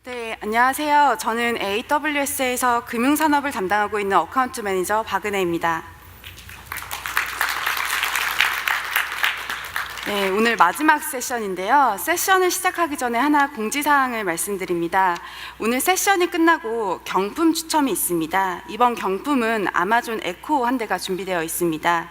네, 안녕하세요. 저는 AWS에서 금융산업을 담당하고 있는 어카운트 매니저 박은혜입니다. 네, 오늘 마지막 세션인데요. 세션을 시작하기 전에 하나 공지사항을 말씀드립니다. 오늘 세션이 끝나고 경품 추첨이 있습니다. 이번 경품은 아마존 에코 한 대가 준비되어 있습니다.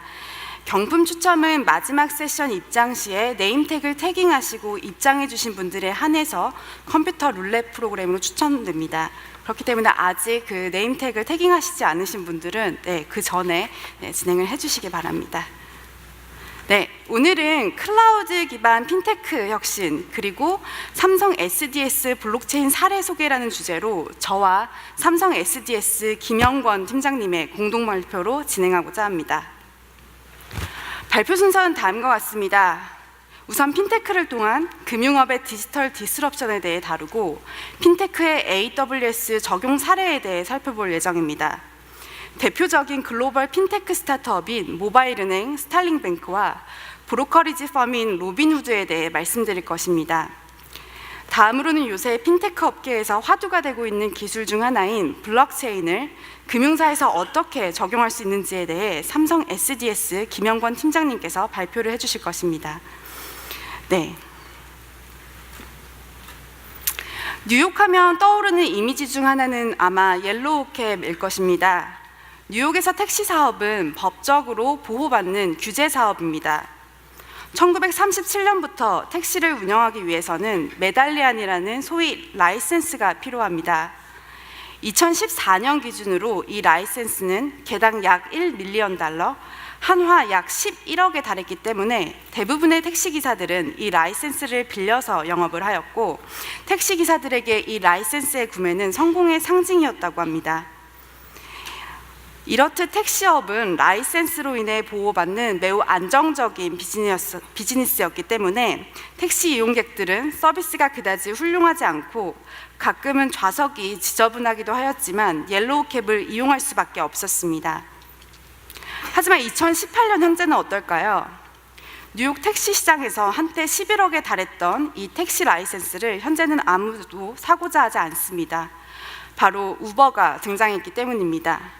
경품 추첨은 마지막 세션 입장 시에 네임택을 태깅하시고 입장해 주신 분들에 한해서 컴퓨터 룰렛 프로그램으로 추천됩니다. 그렇기 때문에 아직 그 네임택을 태깅하시지 않으신 분들은 그 전에 진행을 해주시기 바랍니다. 네, 오늘은 클라우드 기반 핀테크 혁신 그리고 삼성 SDS 블록체인 사례 소개라는 주제로 저와 삼성 SDS 김영권 팀장님의 공동 발표로 진행하고자 합니다. 발표 순서는 다음과 같습니다. 우선 핀테크를 통한 금융업의 디지털 디스럽션에 대해 다루고 핀테크의 AWS 적용 사례에 대해 살펴볼 예정입니다. 대표적인 글로벌 핀테크 스타트업인 모바일은행 스타링뱅크와 브로커리지 펌인 로빈후드에 대해 말씀드릴 것입니다. 다음으로는 요새 핀테크 업계에서 화두가 되고 있는 기술 중 하나인 블록체인을 금융사에서 어떻게 적용할 수 있는지에 대해 삼성 SDS 김영권 팀장님께서 발표를 해주실 것입니다. 네. 뉴욕하면 떠오르는 이미지 중 하나는 아마 옐로우캡일 것입니다. 뉴욕에서 택시 사업은 법적으로 보호받는 규제 사업입니다. 1937년부터 택시를 운영하기 위해서는 메달리안이라는 소위 라이센스가 필요합니다. 2014년 기준으로 이 라이센스는 개당 약 1밀리언 달러, 한화 약 11억에 달했기 때문에 대부분의 택시기사들은 이 라이센스를 빌려서 영업을 하였고 택시기사들에게 이 라이센스의 구매는 성공의 상징이었다고 합니다. 이렇듯 택시업은 라이센스로 인해 보호받는 매우 안정적인 비즈니스였기 때문에 택시 이용객들은 서비스가 그다지 훌륭하지 않고 가끔은 좌석이 지저분하기도 하였지만 옐로우캡을 이용할 수밖에 없었습니다. 하지만 2018년 현재는 어떨까요? 뉴욕 택시 시장에서 한때 11억에 달했던 이 택시 라이센스를 현재는 아무도 사고자 하지 않습니다. 바로 우버가 등장했기 때문입니다.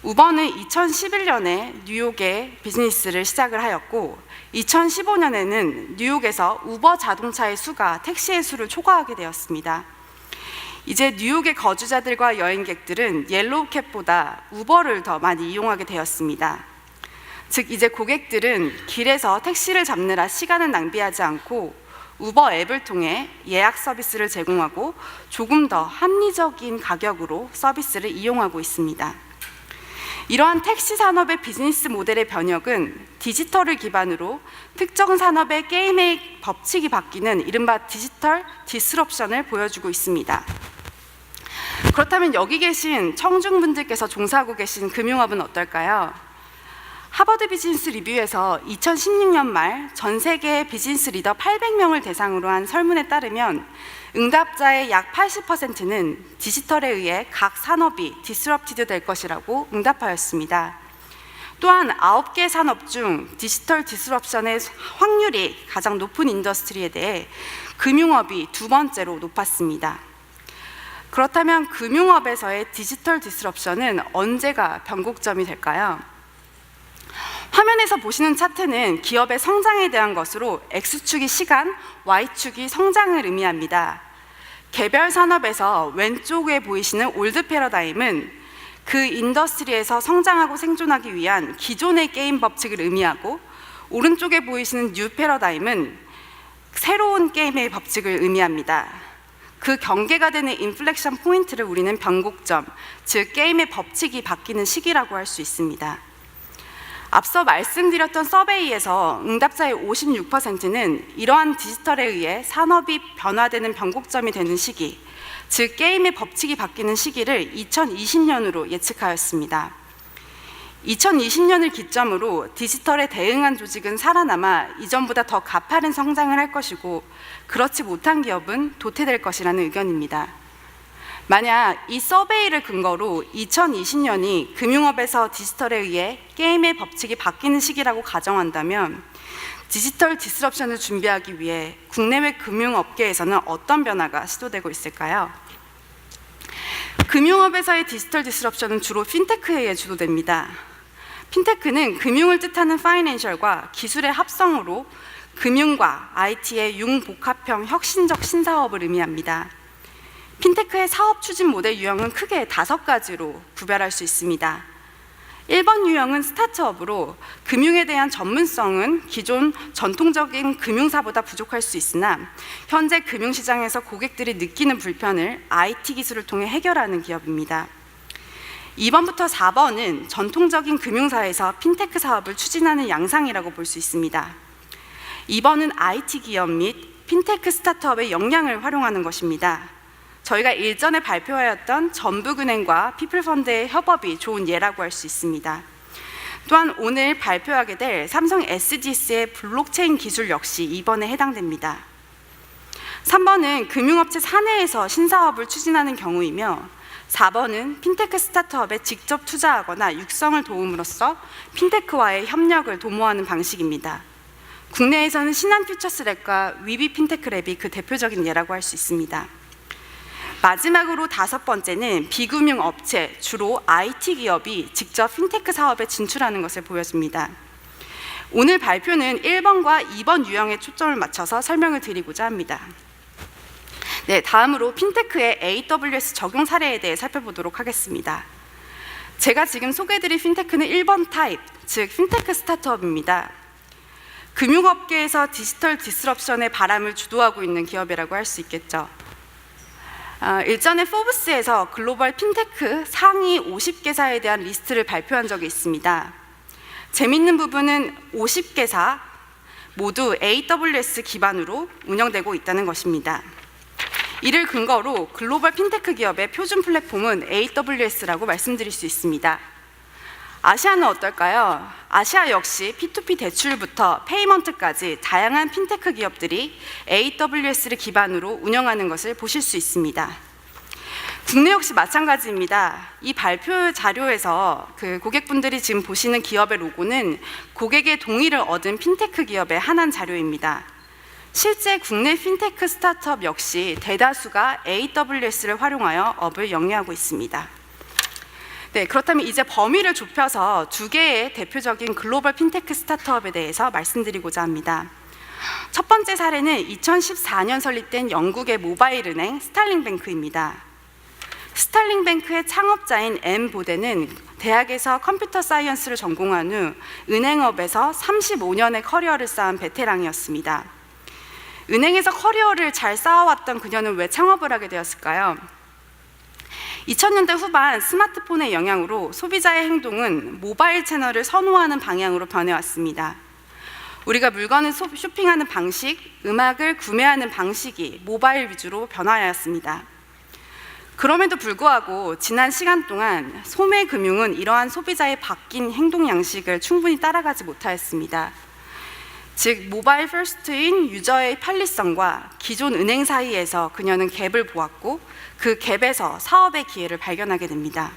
우버는 2011년에 뉴욕에 비즈니스를 시작을 하였고 2015년에는 뉴욕에서 우버 자동차의 수가 택시의 수를 초과하게 되었습니다. 이제 뉴욕의 거주자들과 여행객들은 옐로우캡보다 우버를 더 많이 이용하게 되었습니다. 즉 이제 고객들은 길에서 택시를 잡느라 시간을 낭비하지 않고 우버 앱을 통해 예약 서비스를 제공하고 조금 더 합리적인 가격으로 서비스를 이용하고 있습니다. 이러한 택시 산업의 비즈니스 모델의 변혁은 디지털을 기반으로 특정 산업의 게임의 법칙이 바뀌는 이른바 디지털 디스럽션을 보여주고 있습니다. 그렇다면 여기 계신 청중분들께서 종사하고 계신 금융업은 어떨까요? 하버드 비즈니스 리뷰에서 2016년 말 전 세계 비즈니스 리더 800명을 대상으로 한 설문에 따르면 응답자의 약 80%는 디지털에 의해 각 산업이 디스럽티드 될 것이라고 응답하였습니다. 또한 9개 산업 중 디지털 디스럽션의 확률이 가장 높은 인더스트리에 대해 금융업이 두 번째로 높았습니다. 그렇다면 금융업에서의 디지털 디스럽션은 언제가 변곡점이 될까요? 화면에서 보시는 차트는 기업의 성장에 대한 것으로 X축이 시간, Y축이 성장을 의미합니다. 개별 산업에서 왼쪽에 보이시는 올드 패러다임은 그 인더스트리에서 성장하고 생존하기 위한 기존의 게임 법칙을 의미하고 오른쪽에 보이시는 뉴 패러다임은 새로운 게임의 법칙을 의미합니다. 그 경계가 되는 인플렉션 포인트를 우리는 변곡점, 즉 게임의 법칙이 바뀌는 시기라고 할 수 있습니다. 앞서 말씀드렸던 서베이에서 응답자의 56%는 이러한 디지털에 의해 산업이 변화되는 변곡점이 되는 시기, 즉 게임의 법칙이 바뀌는 시기를 2020년으로 예측하였습니다. 2020년을 기점으로 디지털에 대응한 조직은 살아남아 이전보다 더 가파른 성장을 할 것이고 그렇지 못한 기업은 도태될 것이라는 의견입니다. 만약 이 서베이를 근거로 2020년이 금융업에서 디지털에 의해 게임의 법칙이 바뀌는 시기라고 가정한다면 디지털 디스럽션을 준비하기 위해 국내외 금융업계에서는 어떤 변화가 시도되고 있을까요? 금융업에서의 디지털 디스럽션은 주로 핀테크에 의해 주도됩니다. 핀테크는 금융을 뜻하는 파이낸셜과 기술의 합성으로 금융과 IT의 융복합형 혁신적 신사업을 의미합니다. 핀테크의 사업 추진 모델 유형은 크게 5가지로 구별할 수 있습니다. 1번 유형은 스타트업으로 금융에 대한 전문성은 기존 전통적인 금융사보다 부족할 수 있으나 현재 금융시장에서 고객들이 느끼는 불편을 IT 기술을 통해 해결하는 기업입니다. 2번부터 4번은 전통적인 금융사에서 핀테크 사업을 추진하는 양상이라고 볼 수 있습니다. 2번은 IT 기업 및 핀테크 스타트업의 역량을 활용하는 것입니다. 저희가 일전에 발표하였던 전북은행과 피플펀드의 협업이 좋은 예라고 할 수 있습니다. 또한 오늘 발표하게 될 삼성 SDS의 블록체인 기술 역시 2번에 해당됩니다. 3번은 금융업체 사내에서 신사업을 추진하는 경우이며 4번은 핀테크 스타트업에 직접 투자하거나 육성을 도움으로써 핀테크와의 협력을 도모하는 방식입니다. 국내에서는 신한퓨처스랩과 위비핀테크랩이 그 대표적인 예라고 할 수 있습니다. 마지막으로 5번째는 비금융 업체, 주로 IT 기업이 직접 핀테크 사업에 진출하는 것을 보여줍니다. 오늘 발표는 1번과 2번 유형에 초점을 맞춰서 설명을 드리고자 합니다. 네, 다음으로 핀테크의 AWS 적용 사례에 대해 살펴보도록 하겠습니다. 제가 지금 소개해드릴 핀테크는 1번 타입, 즉 핀테크 스타트업입니다. 금융업계에서 디지털 디스럽션의 바람을 주도하고 있는 기업이라고 할 수 있겠죠. 일전에 포브스에서 글로벌 핀테크 상위 50개사에 대한 리스트를 발표한 적이 있습니다. 재미있는 부분은 50개사 모두 AWS 기반으로 운영되고 있다는 것입니다. 이를 근거로 글로벌 핀테크 기업의 표준 플랫폼은 AWS라고 말씀드릴 수 있습니다. 아시아는 어떨까요? 아시아 역시 P2P 대출부터 페이먼트까지 다양한 핀테크 기업들이 AWS를 기반으로 운영하는 것을 보실 수 있습니다. 국내 역시 마찬가지입니다. 이 발표 자료에서 고객분들이 지금 보시는 기업의 로고는 고객의 동의를 얻은 핀테크 기업의 한한 자료입니다. 실제 국내 핀테크 스타트업 역시 대다수가 AWS를 활용하여 업을 영위하고 있습니다. 네, 그렇다면 이제 범위를 좁혀서 2개의 대표적인 글로벌 핀테크 스타트업에 대해서 말씀드리고자 합니다. 첫 번째 사례는 2014년 설립된 영국의 모바일 은행 스탈링뱅크입니다. 스탈링뱅크의 창업자인 엠 보데는 대학에서 컴퓨터 사이언스를 전공한 후 은행업에서 35년의 커리어를 쌓은 베테랑이었습니다. 은행에서 커리어를 잘 쌓아왔던 그녀는 왜 창업을 하게 되었을까요? 2000년대 후반 스마트폰의 영향으로 소비자의 행동은 모바일 채널을 선호하는 방향으로 변해왔습니다. 우리가 물건을 쇼핑하는 방식, 음악을 구매하는 방식이 모바일 위주로 변화하였습니다. 그럼에도 불구하고 지난 시간 동안 소매금융은 이러한 소비자의 바뀐 행동 양식을 충분히 따라가지 못하였습니다. 즉 모바일 퍼스트인 유저의 편리성과 기존 은행 사이에서 그녀는 갭을 보았고 그 갭에서 사업의 기회를 발견하게 됩니다.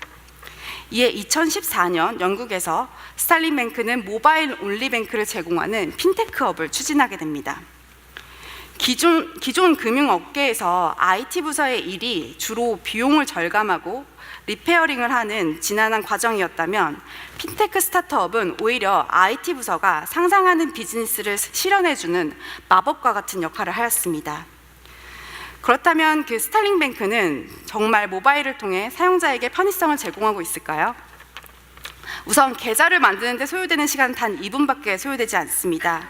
이에 2014년 영국에서 스탈링뱅크는 모바일 온리 뱅크를 제공하는 핀테크업을 추진하게 됩니다. 기존 금융업계에서 IT 부서의 일이 주로 비용을 절감하고 리페어링을 하는 지난한 과정이었다면 핀테크 스타트업은 오히려 IT 부서가 상상하는 비즈니스를 실현해주는 마법과 같은 역할을 하였습니다. 그렇다면 그 스탈링뱅크는 정말 모바일을 통해 사용자에게 편의성을 제공하고 있을까요? 우선 계좌를 만드는 데 소요되는 시간은 단 2분밖에 소요되지 않습니다.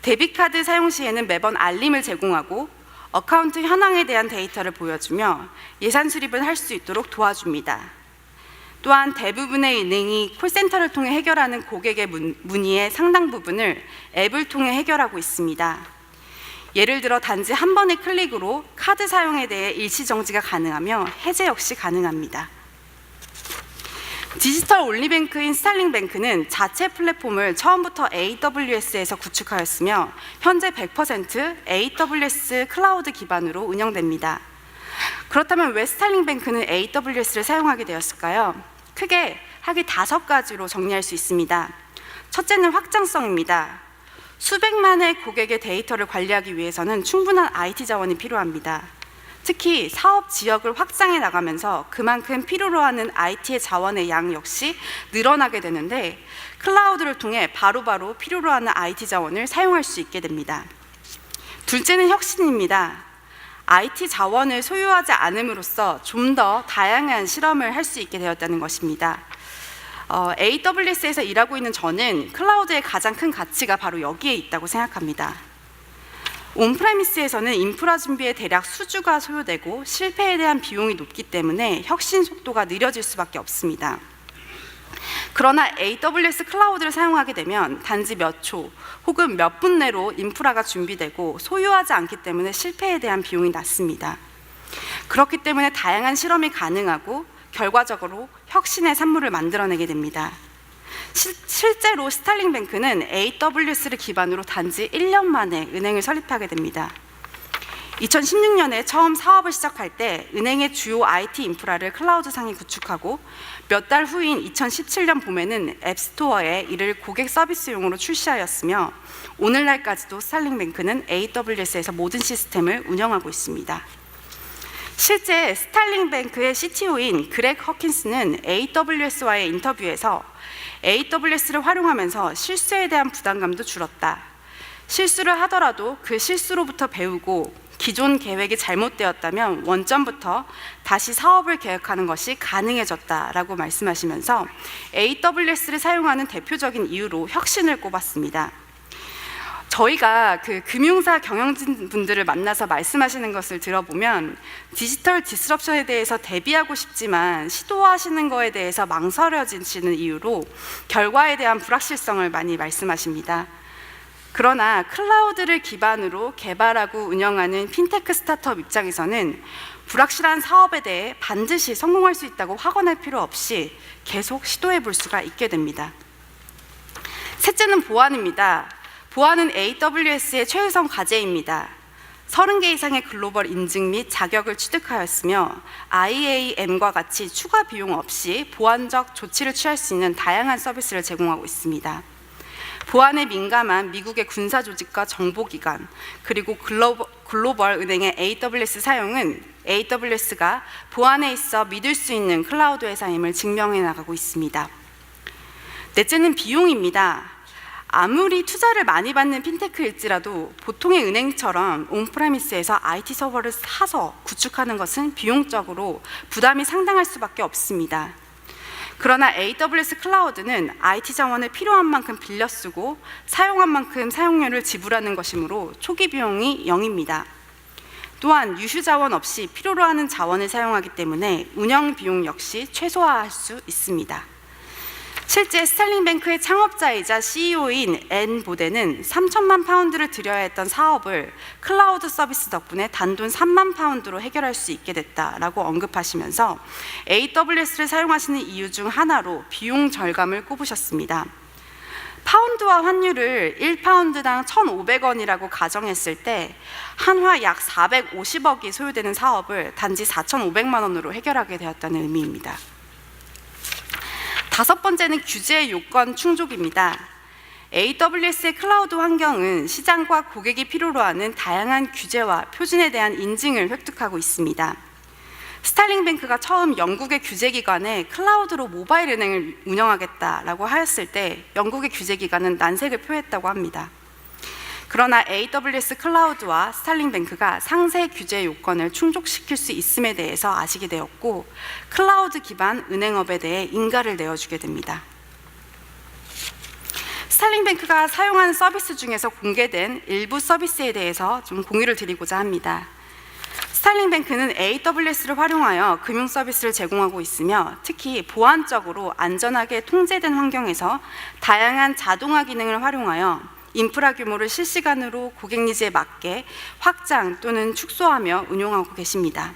데비카드 사용 시에는 매번 알림을 제공하고 어카운트 현황에 대한 데이터를 보여주며 예산 수립을 할 수 있도록 도와줍니다. 또한 대부분의 은행이 콜센터를 통해 해결하는 고객의 문의의 상당 부분을 앱을 통해 해결하고 있습니다. 예를 들어 단지 한 번의 클릭으로 카드 사용에 대해 일시 정지가 가능하며 해제 역시 가능합니다. 디지털 온리뱅크인 스탈링뱅크는 자체 플랫폼을 처음부터 AWS에서 구축하였으며 현재 100% AWS 클라우드 기반으로 운영됩니다. 그렇다면 왜 스타일링뱅크는 AWS를 사용하게 되었을까요? 크게 하기 5가지로 정리할 수 있습니다. 첫째는 확장성입니다. 수백만의 고객의 데이터를 관리하기 위해서는 충분한 IT 자원이 필요합니다. 특히 사업 지역을 확장해 나가면서 그만큼 필요로 하는 IT의 자원의 양 역시 늘어나게 되는데, 클라우드를 통해 바로바로 필요로 하는 IT 자원을 사용할 수 있게 됩니다. 둘째는 혁신입니다. IT 자원을 소유하지 않음으로써 좀 더 다양한 실험을 할 수 있게 되었다는 것입니다. AWS에서 일하고 있는 저는 클라우드의 가장 큰 가치가 바로 여기에 있다고 생각합니다. 온프레미스에서는 인프라 준비에 대략 수주가 소요되고 실패에 대한 비용이 높기 때문에 혁신 속도가 느려질 수밖에 없습니다. 그러나 AWS 클라우드를 사용하게 되면 단지 몇 초 혹은 몇 분 내로 인프라가 준비되고 소유하지 않기 때문에 실패에 대한 비용이 낮습니다. 그렇기 때문에 다양한 실험이 가능하고 결과적으로 혁신의 산물을 만들어내게 됩니다. 실제로 스타일링뱅크는 AWS를 기반으로 단지 1년 만에 은행을 설립하게 됩니다. 2016년에 처음 사업을 시작할 때 은행의 주요 IT 인프라를 클라우드상에 구축하고 몇 달 후인 2017년 봄에는 앱스토어에 이를 고객 서비스용으로 출시하였으며, 오늘날까지도 스타일링뱅크는 AWS에서 모든 시스템을 운영하고 있습니다. 실제 스타일링뱅크의 CTO인 그렉 허킨스는 AWS와의 인터뷰에서 AWS를 활용하면서 실수에 대한 부담감도 줄었다. 실수를 하더라도 그 실수로부터 배우고 기존 계획이 잘못되었다면 원점부터 다시 사업을 계획하는 것이 가능해졌다라고 말씀하시면서 AWS를 사용하는 대표적인 이유로 혁신을 꼽았습니다. 저희가 그 금융사 경영진 분들을 만나서 말씀하시는 것을 들어보면 디지털 디스럽션에 대해서 대비하고 싶지만 시도하시는 거에 대해서 망설여지시는 이유로 결과에 대한 불확실성을 많이 말씀하십니다. 그러나 클라우드를 기반으로 개발하고 운영하는 핀테크 스타트업 입장에서는 불확실한 사업에 대해 반드시 성공할 수 있다고 확언할 필요 없이 계속 시도해 볼 수가 있게 됩니다. 셋째는 보안입니다. 보안은 AWS의 최우선 과제입니다. 30개 이상의 글로벌 인증 및 자격을 취득하였으며 IAM과 같이 추가 비용 없이 보안적 조치를 취할 수 있는 다양한 서비스를 제공하고 있습니다. 보안에 민감한 미국의 군사조직과 정보기관, 그리고 글로벌 은행의 AWS 사용은 AWS가 보안에 있어 믿을 수 있는 클라우드 회사임을 증명해 나가고 있습니다. 넷째는 비용입니다. 아무리 투자를 많이 받는 핀테크일지라도 보통의 은행처럼 온프레미스에서 IT 서버를 사서 구축하는 것은 비용적으로 부담이 상당할 수밖에 없습니다. 그러나 AWS 클라우드는 IT 자원을 필요한 만큼 빌려 쓰고 사용한 만큼 사용료를 지불하는 것이므로 초기 비용이 0입니다. 또한 유휴 자원 없이 필요로 하는 자원을 사용하기 때문에 운영 비용 역시 최소화할 수 있습니다. 실제 스타일링뱅크의 창업자이자 CEO인 앤 보데는 3천만 파운드를 들여야 했던 사업을 클라우드 서비스 덕분에 단돈 3만 파운드로 해결할 수 있게 됐다라고 언급하시면서 AWS를 사용하시는 이유 중 하나로 비용 절감을 꼽으셨습니다. 파운드와 환율을 1파운드당 1,500원이라고 가정했을 때 한화 약 450억이 소요되는 사업을 단지 4,500만 원으로 해결하게 되었다는 의미입니다. 다섯 번째는 규제 요건 충족입니다. AWS의 클라우드 환경은 시장과 고객이 필요로 하는 다양한 규제와 표준에 대한 인증을 획득하고 있습니다. 스타일링뱅크가 처음 영국의 규제기관에 클라우드로 모바일 은행을 운영하겠다라고 하였을 때 영국의 규제기관은 난색을 표했다고 합니다. 그러나 AWS 클라우드와 스타일링뱅크가 상세 규제 요건을 충족시킬 수 있음에 대해서 아시게 되었고, 클라우드 기반 은행업에 대해 인가를 내어주게 됩니다. 스타일링뱅크가 사용하는 서비스 중에서 공개된 일부 서비스에 대해서 좀 공유를 드리고자 합니다. 스타일링뱅크는 AWS를 활용하여 금융 서비스를 제공하고 있으며, 특히 보안적으로 안전하게 통제된 환경에서 다양한 자동화 기능을 활용하여 인프라 규모를 실시간으로 고객 니즈에 맞게 확장 또는 축소하며 운용하고 계십니다.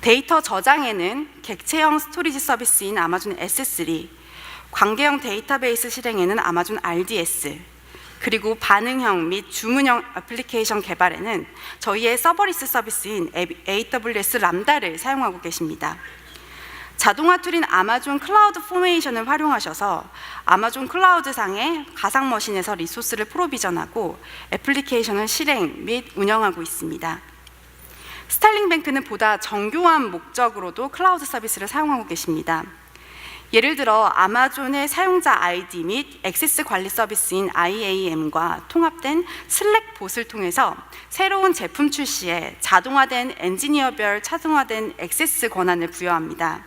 데이터 저장에는 객체형 스토리지 서비스인 아마존 S3, 관계형 데이터베이스 실행에는 아마존 RDS, 그리고 반응형 및 주문형 애플리케이션 개발에는 저희의 서버리스 서비스인 AWS 람다를 사용하고 계십니다. 자동화 툴인 아마존 클라우드 포메이션을 활용하셔서 아마존 클라우드상의 가상 머신에서 리소스를 프로비전하고 애플리케이션을 실행 및 운영하고 있습니다. 스타일링뱅크는 보다 정교한 목적으로도 클라우드 서비스를 사용하고 계십니다. 예를 들어 아마존의 사용자 아이디 및 액세스 관리 서비스인 IAM과 통합된 슬랙 봇을 통해서 새로운 제품 출시에 자동화된 엔지니어별 자동화된 액세스 권한을 부여합니다.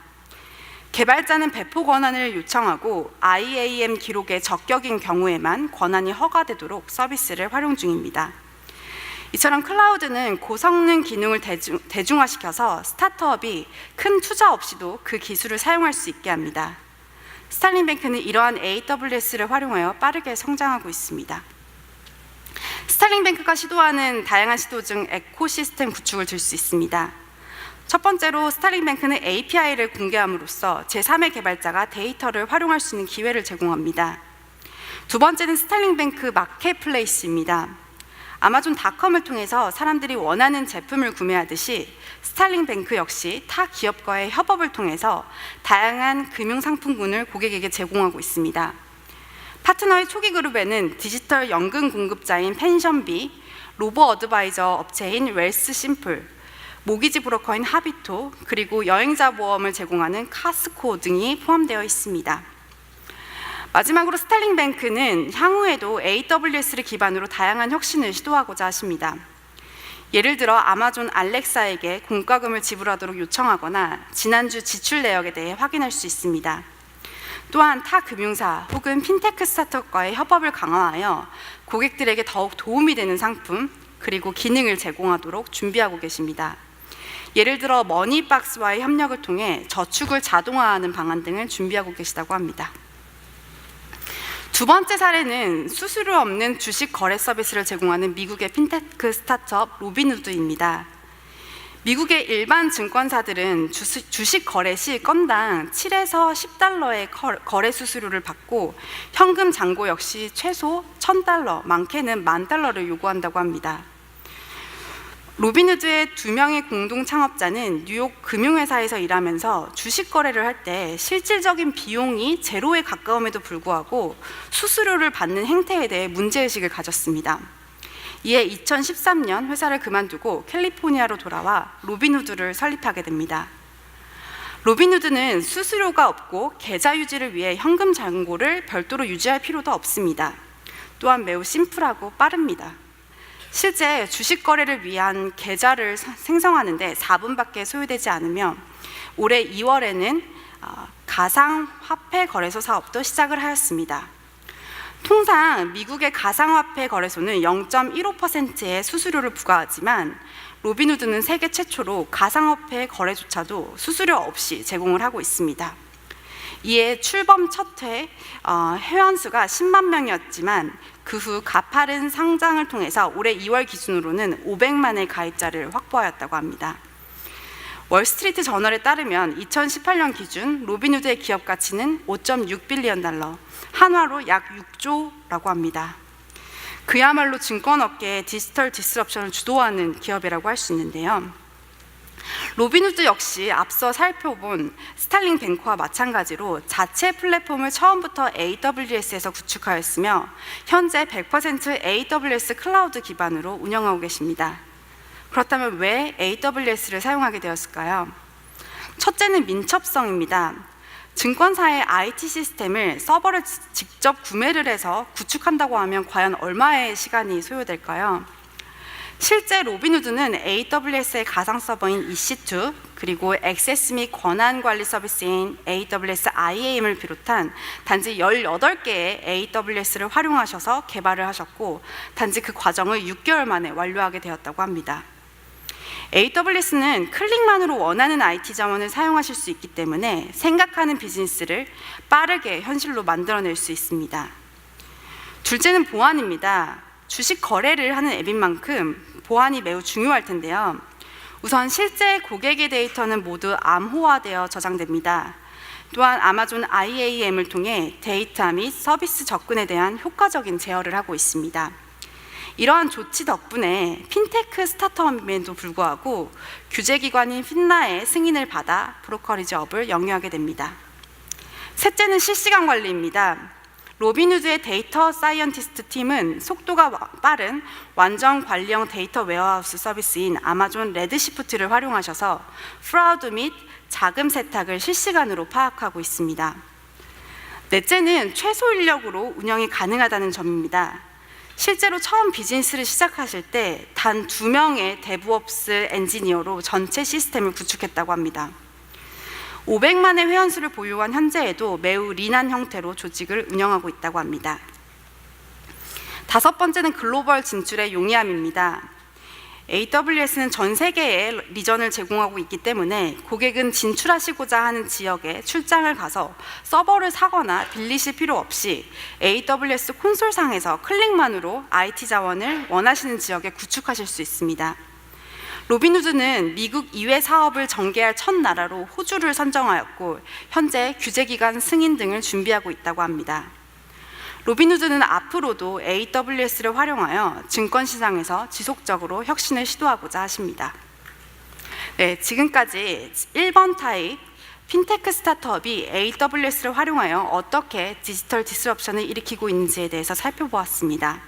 개발자는 배포 권한을 요청하고 IAM 기록의 적격인 경우에만 권한이 허가되도록 서비스를 활용 중입니다. 이처럼 클라우드는 고성능 기능을 대중화시켜서 스타트업이 큰 투자 없이도 그 기술을 사용할 수 있게 합니다. 스타일링뱅크는 이러한 AWS를 활용하여 빠르게 성장하고 있습니다. 스타일링뱅크가 시도하는 다양한 시도 중 에코시스템 구축을 들 수 있습니다. 첫 번째로 스타일링뱅크는 API를 공개함으로써 제3의 개발자가 데이터를 활용할 수 있는 기회를 제공합니다. 두 번째는 스타일링뱅크 마켓플레이스입니다. 아마존닷컴을 통해서 사람들이 원하는 제품을 구매하듯이 스타일링뱅크 역시 타 기업과의 협업을 통해서 다양한 금융상품군을 고객에게 제공하고 있습니다. 파트너의 초기 그룹에는 디지털 연금 공급자인 펜션비, 로보 어드바이저 업체인 웰스 심플, 모기지 브로커인 하비토, 그리고 여행자 보험을 제공하는 카스코 등이 포함되어 있습니다. 마지막으로 스타일링뱅크는 향후에도 AWS를 기반으로 다양한 혁신을 시도하고자 하십니다. 예를 들어 아마존 알렉사에게 공과금을 지불하도록 요청하거나 지난주 지출 내역에 대해 확인할 수 있습니다. 또한 타 금융사 혹은 핀테크 스타트업과의 협업을 강화하여 고객들에게 더욱 도움이 되는 상품 그리고 기능을 제공하도록 준비하고 계십니다. 예를 들어 머니박스와의 협력을 통해 저축을 자동화하는 방안 등을 준비하고 계시다고 합니다. 두 번째 사례는 수수료 없는 주식 거래 서비스를 제공하는 미국의 핀테크 스타트업 로빈후드입니다. 미국의 일반 증권사들은 주식 거래 시 건당 7에서 10달러의 거래 수수료를 받고 현금 잔고 역시 최소 1000달러, 많게는 10,000달러를 요구한다고 합니다. 로빈후드의 2명의 공동 창업자는 뉴욕 금융회사에서 일하면서 주식 거래를 할 때 실질적인 비용이 제로에 가까움에도 불구하고 수수료를 받는 행태에 대해 문제의식을 가졌습니다. 이에 2013년 회사를 그만두고 캘리포니아로 돌아와 로빈후드를 설립하게 됩니다. 로빈후드는 수수료가 없고 계좌 유지를 위해 현금 잔고를 별도로 유지할 필요도 없습니다. 또한 매우 심플하고 빠릅니다. 실제 주식 거래를 위한 계좌를 생성하는데 4분밖에 소요되지 않으며 올해 2월에는 가상화폐 거래소 사업도 시작을 하였습니다. 통상 미국의 가상화폐 거래소는 0.15%의 수수료를 부과하지만 로빈후드는 세계 최초로 가상화폐 거래조차도 수수료 없이 제공을 하고 있습니다. 이에 출범 첫 해 회원수가 10만 명이었지만 그 후 가파른 성장을 통해서 올해 2월 기준으로는 500만의 가입자를 확보하였다고 합니다. 월스트리트 저널에 따르면 2018년 기준 로빈후드의 기업 가치는 5.6빌리언 달러, 한화로 약 6조라고 합니다. 그야말로 증권업계의 디지털 디스럽션을 주도하는 기업이라고 할 수 있는데요. 로빈후드 역시 앞서 살펴본 스타일링뱅크와 마찬가지로 자체 플랫폼을 처음부터 AWS에서 구축하였으며 현재 100% AWS 클라우드 기반으로 운영하고 계십니다. 그렇다면 왜 AWS를 사용하게 되었을까요? 첫째는 민첩성입니다. 증권사의 IT 시스템을 서버를 직접 구매를 해서 구축한다고 하면 과연 얼마의 시간이 소요될까요? 실제 로빈후드는 AWS의 가상 서버인 EC2 그리고 액세스 및 권한 관리 서비스인 AWS IAM을 비롯한 단지 18개의 AWS를 활용하셔서 개발을 하셨고 단지 그 과정을 6개월 만에 완료하게 되었다고 합니다. AWS는 클릭만으로 원하는 IT 자원을 사용하실 수 있기 때문에 생각하는 비즈니스를 빠르게 현실로 만들어낼 수 있습니다. 둘째는 보안입니다. 주식 거래를 하는 앱인 만큼 보안이 매우 중요할 텐데요. 우선 실제 고객의 데이터는 모두 암호화되어 저장됩니다. 또한 아마존 IAM을 통해 데이터 및 서비스 접근에 대한 효과적인 제어를 하고 있습니다. 이러한 조치 덕분에 핀테크 스타트업임에도 불구하고 규제기관인 핀라의 승인을 받아 브로커리지업을 영위하게 됩니다. 셋째는 실시간 관리입니다. 로빈후드의 데이터 사이언티스트 팀은 속도가 빠른 완전 관리형 데이터 웨어하우스 서비스인 아마존 레드시프트를 활용하셔서 프라우드 및 자금 세탁을 실시간으로 파악하고 있습니다. 넷째는 최소 인력으로 운영이 가능하다는 점입니다. 실제로 처음 비즈니스를 시작하실 때 단 2명의 데브옵스 엔지니어로 전체 시스템을 구축했다고 합니다. 500만의 회원수를 보유한 현재에도 매우 린한 형태로 조직을 운영하고 있다고 합니다. 다섯 번째는 글로벌 진출의 용이함입니다. AWS는 전 세계에 리전을 제공하고 있기 때문에 고객은 진출하시고자 하는 지역에 출장을 가서 서버를 사거나 빌리실 필요 없이 AWS 콘솔상에서 클릭만으로 IT 자원을 원하시는 지역에 구축하실 수 있습니다. 로빈후드는 미국 이외 사업을 전개할 첫 나라로 호주를 선정하였고 현재 규제기관 승인 등을 준비하고 있다고 합니다. 로빈후드는 앞으로도 AWS를 활용하여 증권시장에서 지속적으로 혁신을 시도하고자 하십니다. 네, 지금까지 1번 타입 핀테크 스타트업이 AWS를 활용하여 어떻게 디지털 디스럽션을 일으키고 있는지에 대해서 살펴보았습니다.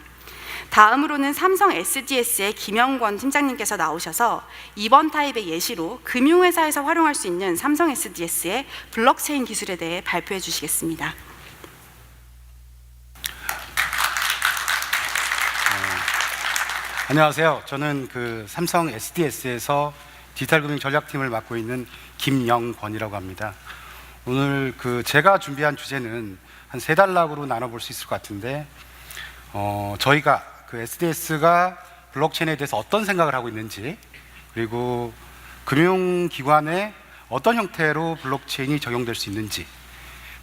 다음으로는 삼성 SDS의 김영권 팀장님께서 나오셔서 2번 타입의 예시로 금융회사에서 활용할 수 있는 삼성 SDS의 블록체인 기술에 대해 발표해 주시겠습니다. 안녕하세요. 저는 삼성 SDS에서 디지털 금융 전략팀을 맡고 있는 김영권이라고 합니다. 오늘 제가 준비한 주제는 한 3단락으로 나눠볼 수 있을 것 같은데, 저희가 SDS가 블록체인에 대해서 어떤 생각을 하고 있는지, 그리고 금융기관에 어떤 형태로 블록체인이 적용될 수 있는지,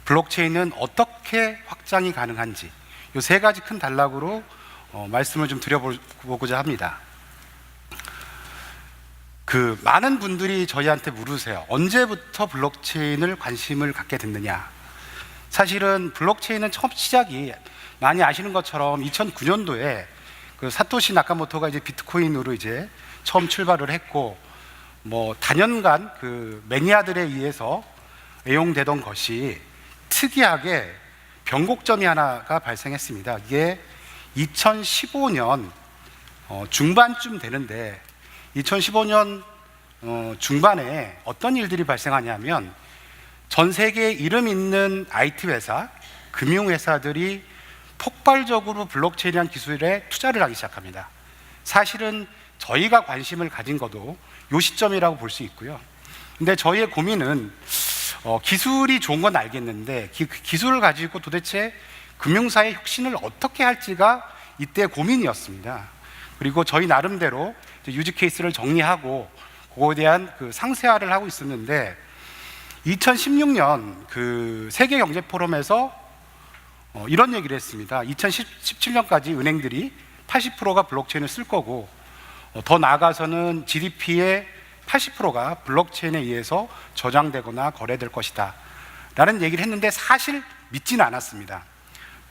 블록체인은 어떻게 확장이 가능한지, 이 3가지 큰 단락으로 말씀을 좀 드려보고자 합니다. 많은 분들이 저희한테 물으세요. 언제부터 블록체인을 관심을 갖게 됐느냐? 사실은 블록체인은 처음 시작이 많이 아시는 것처럼 2009년도에 사토시 나카모토가 이제 비트코인으로 이제 처음 출발을 했고, 단연간 매니아들에 의해서 애용되던 것이 특이하게 변곡점이 하나가 발생했습니다. 이게 2015년 중반쯤 되는데, 2015년 중반에 어떤 일들이 발생하냐면, 전 세계에 이름 있는 IT 회사, 금융회사들이 폭발적으로 블록체인이라는 기술에 투자를 하기 시작합니다. 사실은 저희가 관심을 가진 것도 이 시점이라고 볼 수 있고요. 근데 저희의 고민은 기술이 좋은 건 알겠는데 기술을 가지고 도대체 금융사의 혁신을 어떻게 할지가 이때 고민이었습니다. 그리고 저희 나름대로 유즈 케이스를 정리하고 그거에 대한 상세화를 하고 있었는데, 2016년 세계경제포럼에서 이런 얘기를 했습니다. 2017년까지 은행들이 80%가 블록체인을 쓸 거고, 더 나아가서는 GDP의 80%가 블록체인에 의해서 저장되거나 거래될 것이다 라는 얘기를 했는데, 사실 믿지는 않았습니다.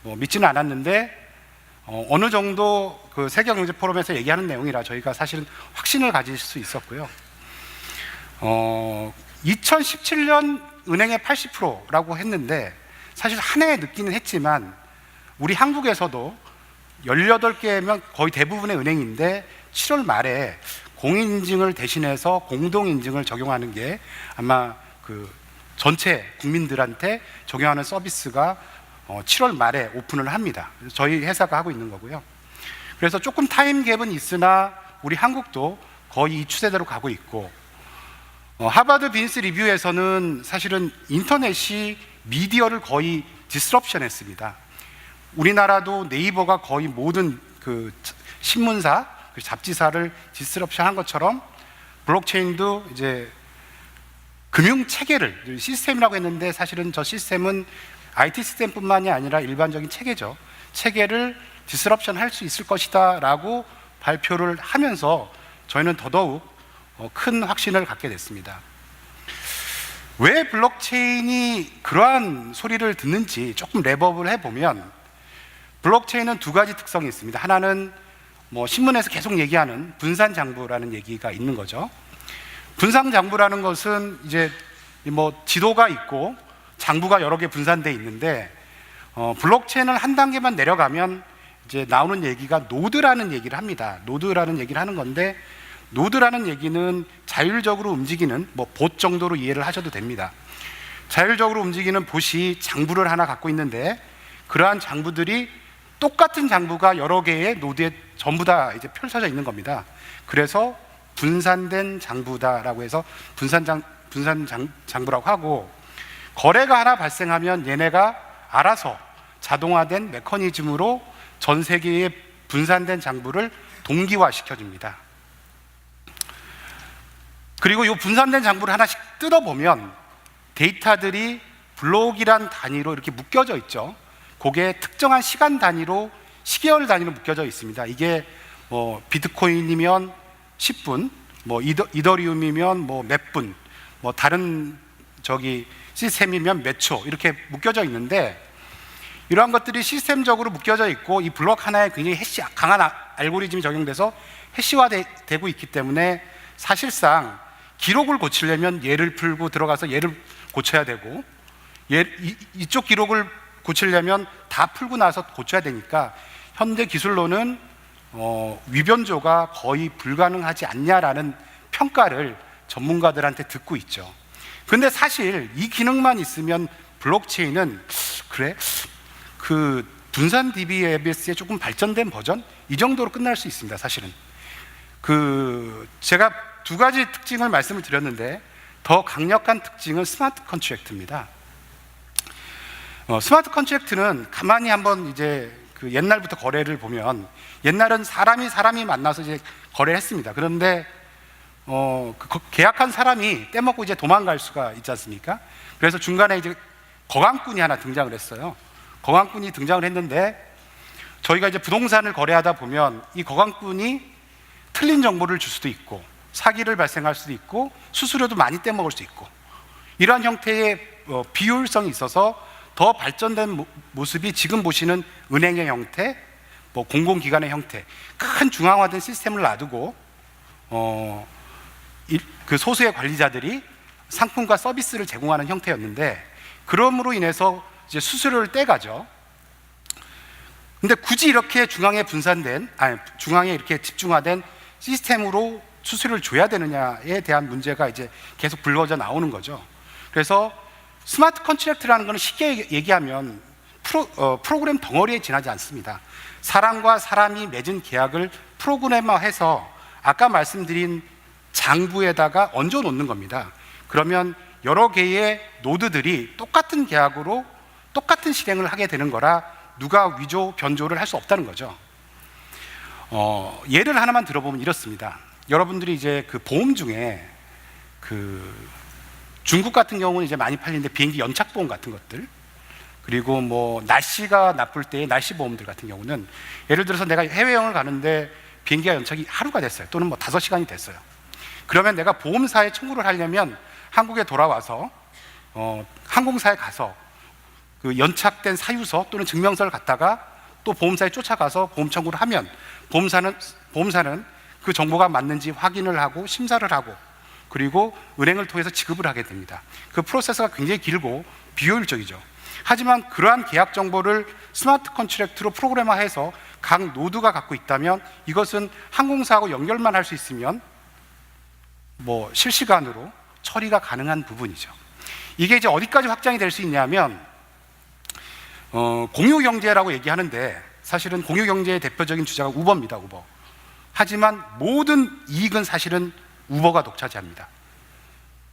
믿지는 않았는데 어느 정도 세계경제포럼에서 얘기하는 내용이라 저희가 사실은 확신을 가질 수 있었고요. 2017년 은행의 80%라고 했는데, 사실 한 해에 늦기는 했지만 우리 한국에서도 18개면 거의 대부분의 은행인데 7월 말에 공인인증을 대신해서 공동인증을 적용하는 게 아마 전체 국민들한테 적용하는 서비스가 7월 말에 오픈을 합니다. 저희 회사가 하고 있는 거고요. 그래서 조금 타임 갭은 있으나 우리 한국도 거의 이 추세대로 가고 있고, 하버드 비즈니스 리뷰에서는 사실은 인터넷이 미디어를 거의 디스럽션 했습니다. 우리나라도 네이버가 거의 모든 신문사, 잡지사를 디스럽션 한 것처럼 블록체인도 이제 금융 체계를 시스템이라고 했는데, 사실은 저 시스템은 IT 시스템뿐만이 아니라 일반적인 체계죠. 체계를 디스럽션 할 수 있을 것이다 라고 발표를 하면서 저희는 더더욱 큰 확신을 갖게 됐습니다. 왜 블록체인이 그러한 소리를 듣는지 조금 랩업을 해보면, 블록체인은 두 가지 특성이 있습니다. 하나는 뭐 신문에서 계속 얘기하는 분산장부라는 얘기가 있는 거죠. 분산장부라는 것은 이제 뭐 지도가 있고 장부가 여러 개 분산되어 있는데, 블록체인을 한 단계만 내려가면 이제 나오는 얘기가 노드라는 얘기를 합니다. 노드라는 얘기를 하는 건데, 노드라는 얘기는 자율적으로 움직이는 뭐 봇 정도로 이해를 하셔도 됩니다. 자율적으로 움직이는 봇이 장부를 하나 갖고 있는데, 그러한 장부들이 똑같은 장부가 여러 개의 노드에 전부 다 이제 펼쳐져 있는 겁니다. 그래서 분산된 장부다라고 해서 분산장부라고 하고, 거래가 하나 발생하면 얘네가 알아서 자동화된 메커니즘으로 전 세계의 분산된 장부를 동기화시켜줍니다. 그리고 이 분산된 장부를 하나씩 뜯어보면 데이터들이 블록이란 단위로 이렇게 묶여져 있죠. 그게 특정한 시간 단위로, 시계열 단위로 묶여져 있습니다. 이게 뭐 비트코인이면 10분, 뭐 이더리움이면 뭐 몇 분, 뭐 다른 시스템이면 몇 초, 이렇게 묶여져 있는데, 이러한 것들이 시스템적으로 묶여져 있고 이 블록 하나에 굉장히 강한 알고리즘이 적용돼서 해시화되고 있기 때문에, 사실상 기록을 고치려면 얘를 풀고 들어가서 얘를 고쳐야 되고, 이쪽 기록을 고치려면 다 풀고 나서 고쳐야 되니까, 현대 기술로는 위변조가 거의 불가능하지 않냐라는 평가를 전문가들한테 듣고 있죠. 근데 사실 이 기능만 있으면 블록체인은, 그래? 그 분산 DBMS의 조금 발전된 버전? 이 정도로 끝날 수 있습니다, 사실은. 제가 두 가지 특징을 말씀을 드렸는데, 더 강력한 특징은 스마트 컨트랙트입니다. 스마트 컨트랙트는 가만히 한번 이제 그 옛날부터 거래를 보면, 옛날은 사람이 만나서 이제 거래를 했습니다. 그런데 계약한 사람이 떼먹고 이제 도망갈 수가 있지 않습니까? 그래서 중간에 이제 거강꾼이 하나 등장을 했어요. 거강꾼이 등장을 했는데, 저희가 이제 부동산을 거래하다 보면 이 거강꾼이 틀린 정보를 줄 수도 있고, 사기를 발생할 수도 있고, 수수료도 많이 떼먹을 수 있고, 이러한 형태의 비효율성이 있어서 더 발전된 모습이 지금 보시는 은행의 형태, 뭐 공공기관의 형태, 큰 중앙화된 시스템을 놔두고 그 소수의 관리자들이 상품과 서비스를 제공하는 형태였는데, 그럼으로 인해서 이제 수수료를 떼가죠. 근데 굳이 이렇게 중앙에 이렇게 집중화된 시스템으로 수수료를 줘야 되느냐에 대한 문제가 이제 계속 불거져 나오는 거죠. 그래서 스마트 컨트랙트라는 것은 쉽게 얘기하면 프로그램 덩어리에 지나지 않습니다. 사람과 사람이 맺은 계약을 프로그래머해서 아까 말씀드린 장부에다가 얹어 놓는 겁니다. 그러면 여러 개의 노드들이 똑같은 계약으로 똑같은 실행을 하게 되는 거라, 누가 위조, 변조를 할 수 없다는 거죠. 예를 하나만 들어보면 이렇습니다. 여러분들이 이제 그 보험 중에 중국 같은 경우는 이제 많이 팔리는데 비행기 연착 보험 같은 것들, 그리고 뭐 날씨가 나쁠 때의 날씨 보험들 같은 경우는, 예를 들어서 내가 해외여행을 가는데 비행기가 연착이 하루가 됐어요. 또는 뭐 5시간이 됐어요. 그러면 내가 보험사에 청구를 하려면 한국에 돌아와서 항공사에 가서 그 연착된 사유서 또는 증명서를 갖다가 또 보험사에 쫓아가서 보험 청구를 하면, 보험사는 그 정보가 맞는지 확인을 하고 심사를 하고, 그리고 은행을 통해서 지급을 하게 됩니다. 그 프로세스가 굉장히 길고 비효율적이죠. 하지만 그러한 계약 정보를 스마트 컨트랙트로 프로그래머해서 각 노드가 갖고 있다면, 이것은 항공사하고 연결만 할 수 있으면 뭐 실시간으로 처리가 가능한 부분이죠. 이게 이제 어디까지 확장이 될 수 있냐면, 공유경제라고 얘기하는데, 사실은 공유경제의 대표적인 주자가 우버입니다. 우버. 하지만 모든 이익은 사실은 우버가 독차지합니다.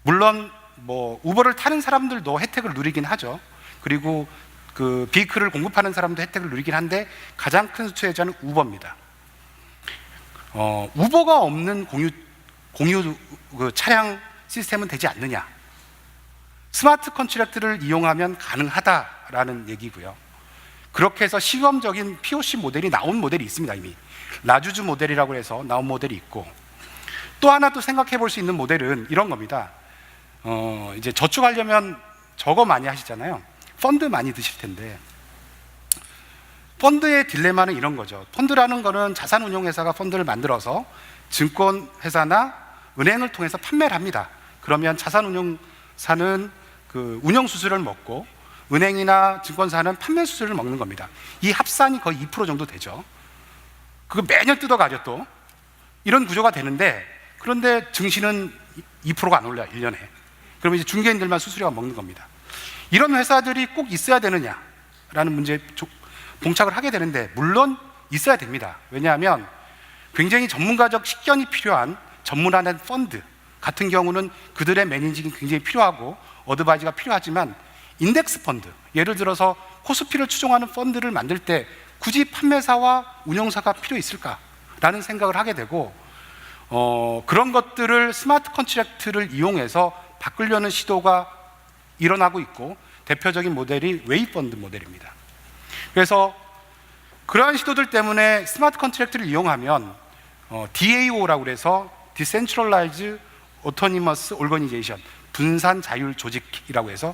물론 뭐 우버를 타는 사람들도 혜택을 누리긴 하죠. 그리고 그 비클을 공급하는 사람도 혜택을 누리긴 한데, 가장 큰 수혜자는 우버입니다. 우버가 없는 공유 그 차량 시스템은 되지 않느냐? 스마트 컨트랙트를 이용하면 가능하다라는 얘기고요. 그렇게 해서 시범적인 POC 모델이 나온 모델이 있습니다. 이미 라주즈 모델이라고 해서 나온 모델이 있고, 또 하나 또 생각해 볼 수 있는 모델은 이런 겁니다. 이제 저축하려면 저거 많이 하시잖아요. 펀드 많이 드실 텐데, 펀드의 딜레마는 이런 거죠. 펀드라는 거는 자산운용회사가 펀드를 만들어서 증권회사나 은행을 통해서 판매를 합니다. 그러면 자산운용사는 그 운영수수료를 먹고 은행이나 증권사는 판매수수료를 먹는 겁니다. 이 합산이 거의 2% 정도 되죠. 그거 매년 뜯어가죠. 또 이런 구조가 되는데, 그런데 증시는 2%가 안 올라요, 1년에. 그러면 이제 중개인들만 수수료가 먹는 겁니다. 이런 회사들이 꼭 있어야 되느냐라는 문제에 봉착을 하게 되는데, 물론 있어야 됩니다. 왜냐하면 굉장히 전문가적 식견이 필요한 전문화된 펀드 같은 경우는 그들의 매니징이 굉장히 필요하고 어드바이즈가 필요하지만, 인덱스 펀드, 예를 들어서 코스피를 추종하는 펀드를 만들 때 굳이 판매사와 운용사가 필요 있을까라는 생각을 하게 되고, 그런 것들을 스마트 컨트랙트를 이용해서 바꾸려는 시도가 일어나고 있고, 대표적인 모델이 웨이펀드 모델입니다. 그래서 그러한 시도들 때문에 스마트 컨트랙트를 이용하면 DAO라고 해서 Decentralized Autonomous Organization, 분산 자율 조직이라고 해서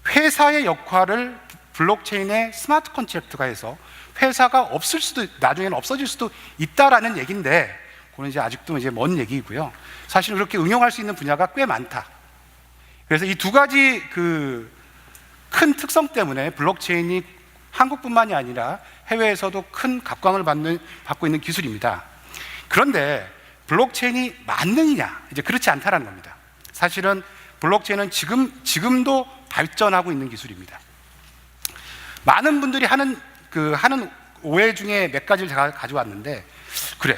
회사의 역할을 블록체인의 스마트 컨트랙트가 해서 회사가 없을 수도, 나중에는 없어질 수도 있다라는 얘기인데, 그건 이제 아직도 이제 먼 얘기이고요. 사실 그렇게 응용할 수 있는 분야가 꽤 많다. 그래서 이 두 가지 그 큰 특성 때문에 블록체인이 한국뿐만이 아니라 해외에서도 큰 각광을 받고 있는 기술입니다. 그런데 블록체인이 만능이냐? 이제 그렇지 않다라는 겁니다. 사실은 블록체인은 지금도 발전하고 있는 기술입니다. 많은 분들이 하는 오해 중에 몇 가지를 제가 가져왔는데, 그래,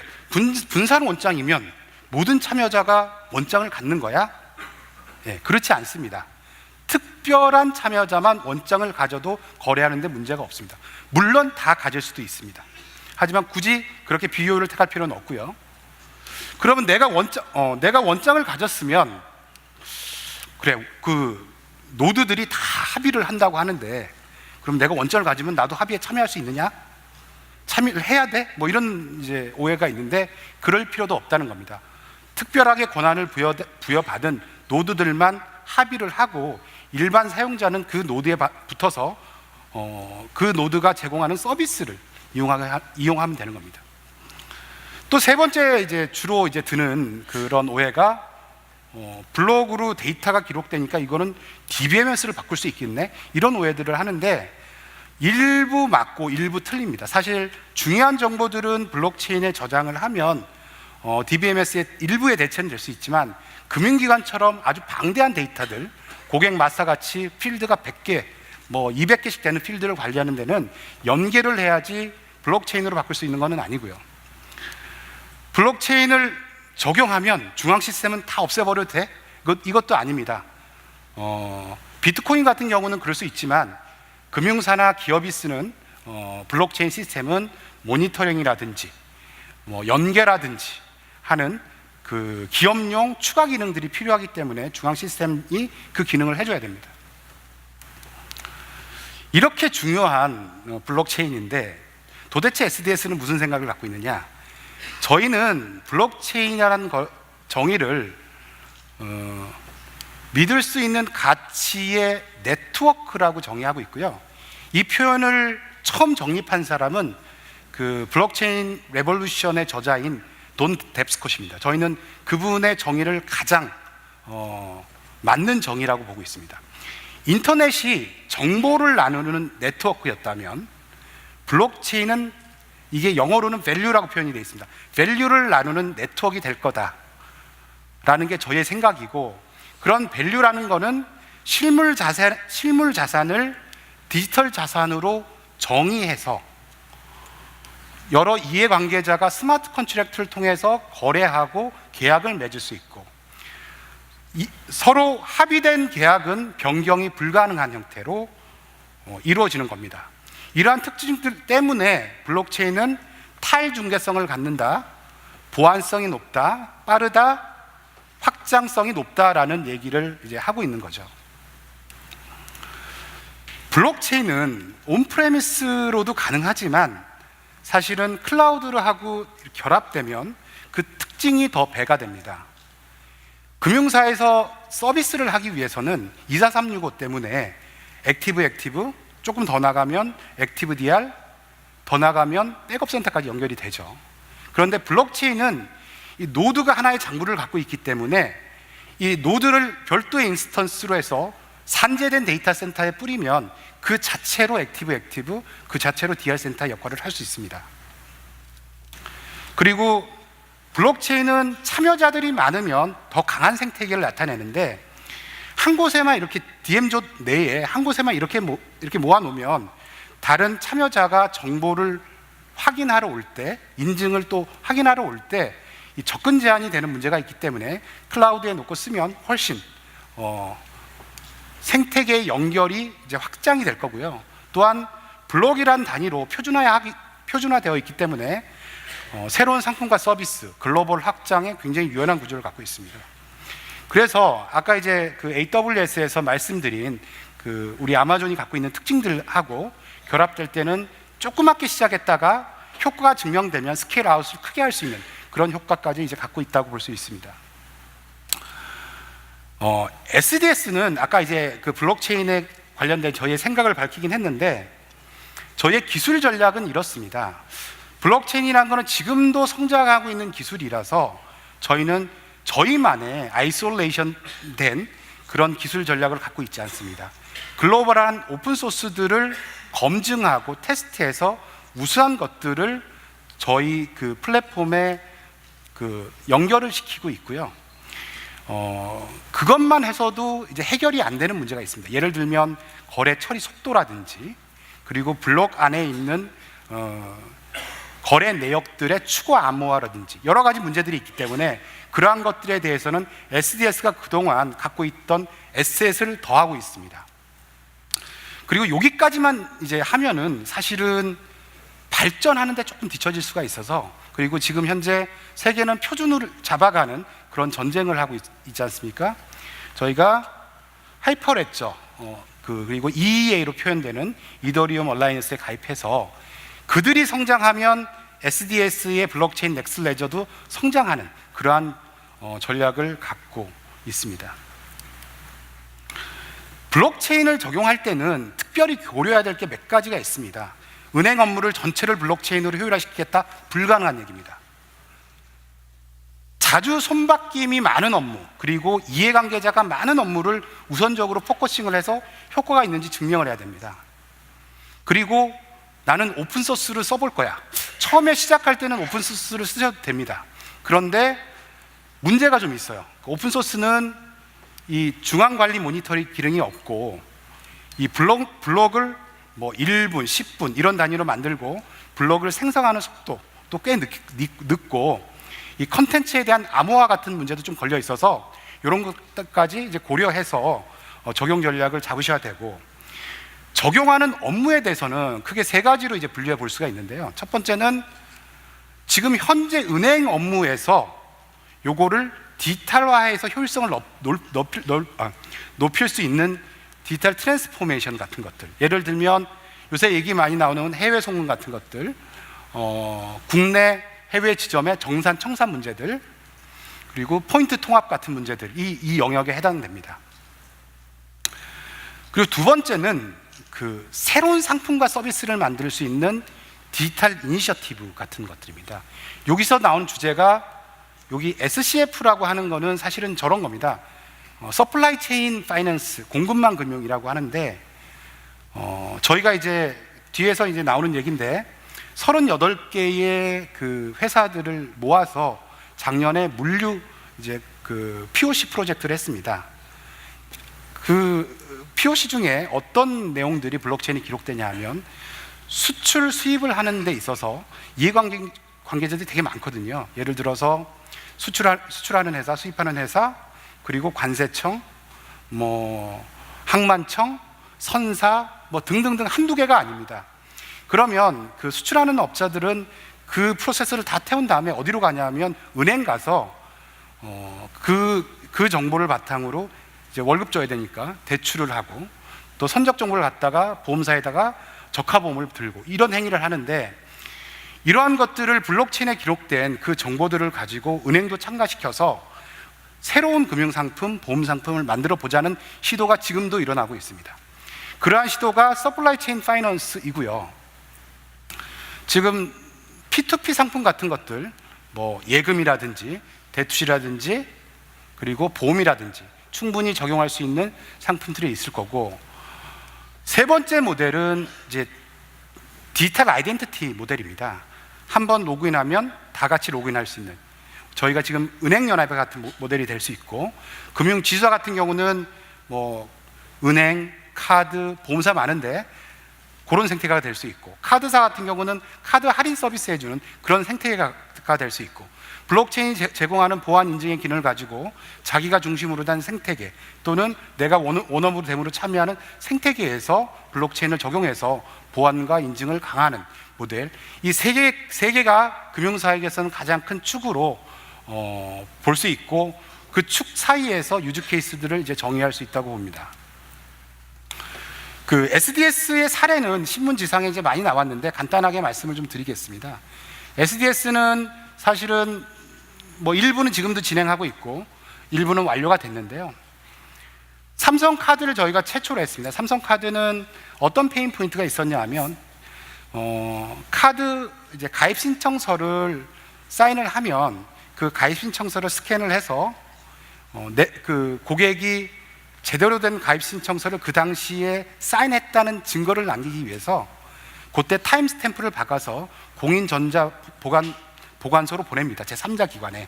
분산 원장이면 모든 참여자가 원장을 갖는 거야? 네, 그렇지 않습니다. 특별한 참여자만 원장을 가져도 거래하는데 문제가 없습니다. 물론 다 가질 수도 있습니다. 하지만 굳이 그렇게 비효율을 택할 필요는 없고요. 그러면 내가 원장을 가졌으면, 그래, 그 노드들이 다 합의를 한다고 하는데, 그럼 내가 원장을 가지면 나도 합의에 참여할 수 있느냐? 참여를 해야 돼? 뭐 이런 이제 오해가 있는데, 그럴 필요도 없다는 겁니다. 특별하게 권한을 부여받은 노드들만 합의를 하고, 일반 사용자는 그 노드에 붙어서 그 노드가 제공하는 서비스를 이용하면 되는 겁니다. 또 세 번째 이제 주로 이제 드는 그런 오해가, 블록으로 데이터가 기록되니까 이거는 DBMS를 바꿀 수 있겠네, 이런 오해들을 하는데, 일부 맞고 일부 틀립니다. 사실 중요한 정보들은 블록체인에 저장을 하면 DBMS의 일부의 대체는 될 수 있지만, 금융기관처럼 아주 방대한 데이터들, 고객 마사같이 필드가 100개, 뭐 200개씩 되는 필드를 관리하는 데는 연계를 해야지 블록체인으로 바꿀 수 있는 것은 아니고요. 블록체인을 적용하면 중앙 시스템은 다 없애버려도 돼? 이것도 아닙니다. 비트코인 같은 경우는 그럴 수 있지만, 금융사나 기업이 쓰는 블록체인 시스템은 모니터링이라든지 뭐 연계라든지 하는 그 기업용 추가 기능들이 필요하기 때문에 중앙 시스템이 그 기능을 해줘야 됩니다. 이렇게 중요한 블록체인인데 도대체 SDS는 무슨 생각을 갖고 있느냐? 저희는 블록체인이라는 정의를 믿을 수 있는 가치의 네트워크라고 정의하고 있고요. 이 표현을 처음 정립한 사람은 그 블록체인 레볼루션의 저자인 돈 뎁스콧입니다. 저희는 그분의 정의를 가장 맞는 정의라고 보고 있습니다. 인터넷이 정보를 나누는 네트워크였다면 블록체인은, 이게 영어로는 value라고 표현이 되어 있습니다. value를 나누는 네트워크가 될 거다라는 게 저희의 생각이고, 그런 value라는 거는 실물 자산을 디지털 자산으로 정의해서 여러 이해관계자가 스마트 컨트랙트를 통해서 거래하고 계약을 맺을 수 있고, 서로 합의된 계약은 변경이 불가능한 형태로 이루어지는 겁니다. 이러한 특징들 때문에 블록체인은 탈중개성을 갖는다, 보안성이 높다, 빠르다, 확장성이 높다라는 얘기를 이제 하고 있는 거죠. 블록체인은 온프레미스로도 가능하지만 사실은 클라우드를 하고 결합되면 그 특징이 더 배가 됩니다. 금융사에서 서비스를 하기 위해서는 24365 때문에 액티브 조금 더 나가면 액티브 DR, 더 나가면 백업센터까지 연결이 되죠. 그런데 블록체인은 이 노드가 하나의 장부를 갖고 있기 때문에 이 노드를 별도의 인스턴스로 해서 산재된 데이터 센터에 뿌리면 그 자체로 액티브, 그 자체로 DR 센터 역할을 할 수 있습니다. 그리고 블록체인은 참여자들이 많으면 더 강한 생태계를 나타내는데 한 곳에만 이렇게 DM조 내에 한 곳에만 이렇게 모아놓으면 다른 참여자가 정보를 확인하러 올 때, 인증을 또 확인하러 올 때 이 접근 제한이 되는 문제가 있기 때문에 클라우드에 놓고 쓰면 훨씬 생태계의 연결이 이제 확장이 될 거고요. 또한 블록이란 단위로 표준화되어 있기 때문에 새로운 상품과 서비스, 글로벌 확장에 굉장히 유연한 구조를 갖고 있습니다. 그래서 아까 이제 그 AWS에서 말씀드린 그 우리 아마존이 갖고 있는 특징들하고 결합될 때는 조그맣게 시작했다가 효과가 증명되면 스케일 아웃을 크게 할 수 있는 그런 효과까지 이제 갖고 있다고 볼 수 있습니다. SDS는 아까 이제 그 블록체인에 관련된 저희의 생각을 밝히긴 했는데 저희의 기술 전략은 이렇습니다. 블록체인이라는 것은 지금도 성장하고 있는 기술이라서 저희는 저희만의 아이솔레이션 된 그런 기술 전략을 갖고 있지 않습니다. 글로벌한 오픈소스들을 검증하고 테스트해서 우수한 것들을 저희 그 플랫폼에 그 연결을 시키고 있고요. 그것만 해서도 이제 해결이 안 되는 문제가 있습니다. 예를 들면 거래 처리 속도라든지 그리고 블록 안에 있는 거래 내역들의 추가 암호화라든지 여러 가지 문제들이 있기 때문에 그러한 것들에 대해서는 SDS가 그동안 갖고 있던 에셋을 더하고 있습니다. 그리고 여기까지만 이제 하면은 사실은 발전하는데 조금 뒤처질 수가 있어서 그리고 지금 현재 세계는 표준을 잡아가는 그런 전쟁을 하고 있지 않습니까? 저희가 하이퍼레저 그리고 EEA로 표현되는 이더리움 얼라이언스에 가입해서 그들이 성장하면 SDS의 블록체인 넥스 레저도 성장하는 그러한 전략을 갖고 있습니다. 블록체인을 적용할 때는 특별히 고려해야 될 게 몇 가지가 있습니다. 은행 업무를 전체를 블록체인으로 효율화시키겠다? 불가능한 얘기입니다. 자주 손바뀜이 많은 업무 그리고 이해관계자가 많은 업무를 우선적으로 포커싱을 해서 효과가 있는지 증명을 해야 됩니다. 그리고 나는 오픈소스를 써볼 거야. 처음에 시작할 때는 오픈소스를 쓰셔도 됩니다. 그런데 문제가 좀 있어요. 오픈소스는 이 중앙관리 모니터링 기능이 없고 이 블록을 뭐 1분, 10분 이런 단위로 만들고 블록을 생성하는 속도 또 꽤 늦고 이 컨텐츠에 대한 암호화 같은 문제도 좀 걸려 있어서 이런 것까지 이제 고려해서 적용 전략을 잡으셔야 되고 적용하는 업무에 대해서는 크게 세 가지로 이제 분류해 볼 수가 있는데요. 첫 번째는 지금 현재 은행 업무에서 요거를 디지털화해서 효율성을 높일 수 있는 디지털 트랜스포메이션 같은 것들. 예를 들면 요새 얘기 많이 나오는 해외 송금 같은 것들, 국내 해외 지점의 정산 청산 문제들, 그리고 포인트 통합 같은 문제들 이 영역에 해당됩니다. 그리고 두 번째는 그 새로운 상품과 서비스를 만들 수 있는 디지털 이니셔티브 같은 것들입니다. 여기서 나온 주제가 여기 SCF라고 하는 거는 사실은 저런 겁니다. 서플라이 체인 파이낸스, 공급망 금융이라고 하는데 저희가 이제 뒤에서 이제 나오는 얘기인데 38개의 그 회사들을 모아서 작년에 물류 이제 그 POC 프로젝트를 했습니다. 그 POC 중에 어떤 내용들이 블록체인이 기록되냐 하면 수출 수입을 하는 데 있어서 이해관계자들이 되게 많거든요. 예를 들어서 수출하는 회사, 수입하는 회사, 그리고 관세청, 뭐 항만청, 선사, 뭐 등등등 한두 개가 아닙니다. 그러면 그 수출하는 업자들은 그 프로세스를 다 태운 다음에 어디로 가냐면 은행 가서 그 정보를 바탕으로 이제 월급 줘야 되니까 대출을 하고 또 선적 정보를 갖다가 보험사에다가 적합보험을 들고 이런 행위를 하는데 이러한 것들을 블록체인에 기록된 그 정보들을 가지고 은행도 참가시켜서 새로운 금융상품, 보험상품을 만들어 보자는 시도가 지금도 일어나고 있습니다. 그러한 시도가 서플라이 체인 파이낸스이고요. 지금 P2P 상품 같은 것들, 뭐 예금이라든지 대투시라든지 그리고 보험이라든지 충분히 적용할 수 있는 상품들이 있을 거고, 세 번째 모델은 이제 디지털 아이덴티티 모델입니다. 한번 로그인하면 다 같이 로그인할 수 있는, 저희가 지금 은행연합회 같은 모델이 될 수 있고, 금융지주사 같은 경우는 뭐 은행, 카드, 보험사 많은데 그런 생태계가 될 수 있고, 카드사 같은 경우는 카드 할인 서비스 해주는 그런 생태계가 될 수 있고, 블록체인이 제공하는 보안 인증의 기능을 가지고 자기가 중심으로 된 생태계 또는 내가 오너로 됨으로 참여하는 생태계에서 블록체인을 적용해서 보안과 인증을 강화하는 모델, 이 세 개가 금융사회에서는 가장 큰 축으로 볼 수 있고, 그 축 사이에서 유즈 케이스들을 이제 정의할 수 있다고 봅니다. 그 SDS의 사례는 신문지상에 이제 많이 나왔는데 간단하게 말씀을 좀 드리겠습니다. SDS는 사실은 뭐 일부는 지금도 진행하고 있고 일부는 완료가 됐는데요. 삼성카드를 저희가 최초로 했습니다. 삼성카드는 어떤 페인 포인트가 있었냐 하면 카드 이제 가입 신청서를 사인을 하면 그 가입 신청서를 스캔을 해서 그 고객이 제대로 된 가입 신청서를 그 당시에 사인했다는 증거를 남기기 위해서 그때 타임 스탬프를 박아서 공인전자 보관소로 보냅니다. 제3자 기관에.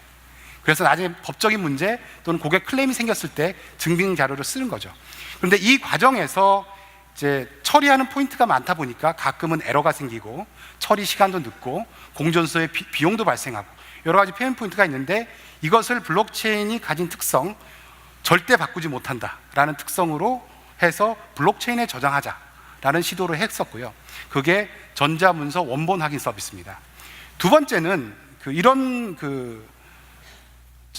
그래서 나중에 법적인 문제 또는 고객 클레임이 생겼을 때 증빙 자료를 쓰는 거죠. 그런데 이 과정에서 이제 처리하는 포인트가 많다 보니까 가끔은 에러가 생기고 처리 시간도 늦고 공존소의 비용도 발생하고 여러 가지 페인 포인트가 있는데, 이것을 블록체인이 가진 특성, 절대 바꾸지 못한다라는 특성으로 해서 블록체인에 저장하자라는 시도를 했었고요. 그게 전자문서 원본 확인 서비스입니다. 두 번째는 이런